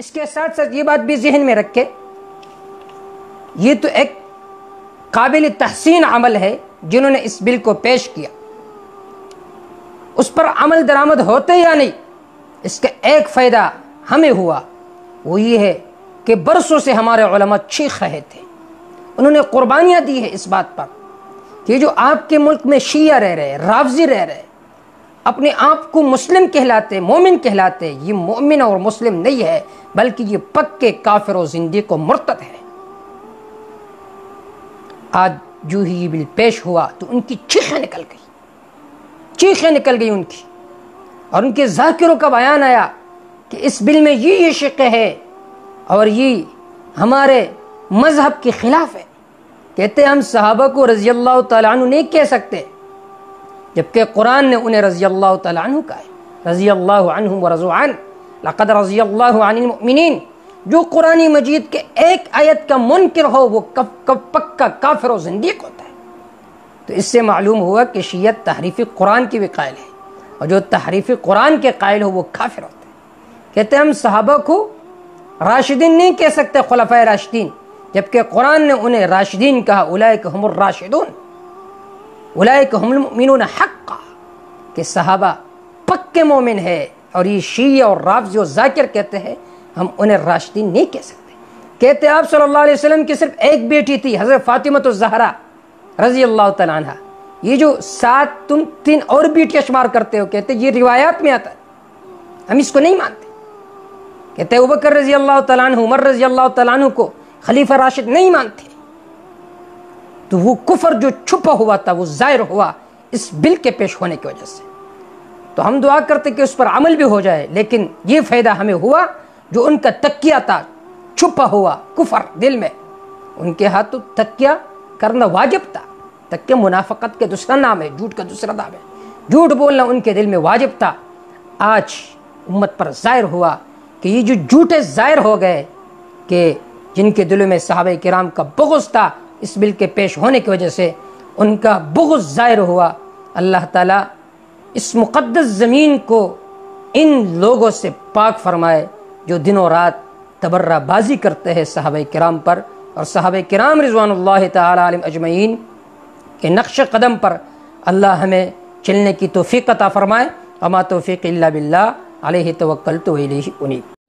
اس کے ساتھ ساتھ یہ بات بھی ذہن میں رکھے، یہ تو ایک قابل تحسین عمل ہے جنہوں نے اس بل کو پیش کیا، اس پر عمل درآمد ہوتے یا نہیں، اس کا ایک فائدہ ہمیں ہوا، وہ یہ ہے کہ برسوں سے ہمارے علماء چیخ رہے تھے، انہوں نے قربانیاں دی ہیں اس بات پر کہ جو آپ کے ملک میں شیعہ رہ رہے، رافضی رہ رہے، اپنے آپ کو مسلم کہلاتے، مومن کہلاتے، یہ مومن اور مسلم نہیں ہے بلکہ یہ پکے کافر و زندیق و مرتد ہے۔ آج جو ہی یہ بل پیش ہوا تو ان کی چیخیں نکل گئی ان کی، اور ان کے ذاکروں کا بیان آیا کہ اس بل میں یہ شق ہے اور یہ ہمارے مذہب کے خلاف ہے۔ کہتے ہم صحابہ کو رضی اللہ تعالیٰ عنہ نہیں کہہ سکتے، جبکہ قرآن نے انہیں رضی اللہ تعالیٰ عنہ کہا ہے، رضی اللہ عنہم ورضوا عنہ، لقد رضی اللہ عن المؤمنین۔ جو قرآن مجید کے ایک آیت کا منکر ہو وہ پکا کافر و زندیق ہوتا ہے۔ تو اس سے معلوم ہوا کہ شیعت تحریف قرآن کی بھی قائل ہے، اور جو تحریف قرآن کے قائل ہو وہ کافر ہوتا ہے۔ کہتے ہم صحابہ کو راشدین نہیں کہہ سکتے، خلفائے راشدین، جبکہ قرآن نے انہیں راشدین کہا، اولئک ہم الراشدون، اولئک ہم المؤمنون حقا، کہ صحابہ پکے مومن ہے، اور یہ شیعہ اور رافضی و ذاکر کہتے ہیں ہم انہیں راشدین نہیں کہہ سکتے۔ کہتے آپ صلی اللہ علیہ وسلم کی صرف ایک بیٹی تھی، حضرت فاطمہ الزہرا رضی اللہ تعالیٰ عنہ۔ یہ جو 7 تم 3 اور بیٹیاں شمار کرتے ہو، کہتے یہ روایات میں آتا ہے، ہم اس کو نہیں مانتے۔ کہتے ابوبکر رضی اللہ تعالیٰ عنہ، عمر رضی اللہ تعالیٰ عنہ کو خلیفہ راشد نہیں مانتے۔ تو وہ کفر جو چھپا ہوا تھا وہ ظاہر ہوا اس بل کے پیش ہونے کی وجہ سے۔ تو ہم دعا کرتے کہ اس پر عمل بھی ہو جائے، لیکن یہ فائدہ ہمیں ہوا جو ان کا تکیہ تھا، چھپا ہوا کفر دل میں، ان کے ہاتھوں تکیہ کرنا واجب تھا۔ تکیہ منافقت کے دوسرا نام ہے، جھوٹ کا دوسرا نام ہے، جھوٹ بولنا ان کے دل میں واجب تھا۔ آج امت پر ظاہر ہوا کہ یہ جو جھوٹے ظاہر ہو گئے، کہ جن کے دلوں میں صحابہ کرام کا بغض تھا اس بل کے پیش ہونے کی وجہ سے ان کا بغض ظاہر ہوا۔ اللہ تعالیٰ اس مقدس زمین کو ان لوگوں سے پاک فرمائے جو دن و رات تبرہ بازی کرتے ہیں صحابہ کرام پر، اور صحابہ کرام رضوان اللہ تعالی علیہم اجمعین کے نقش قدم پر اللہ ہمیں چلنے کی توفیق عطا فرمائے۔ وما توفیق الا باللہ، علیہ توکلت و الیہ انیب۔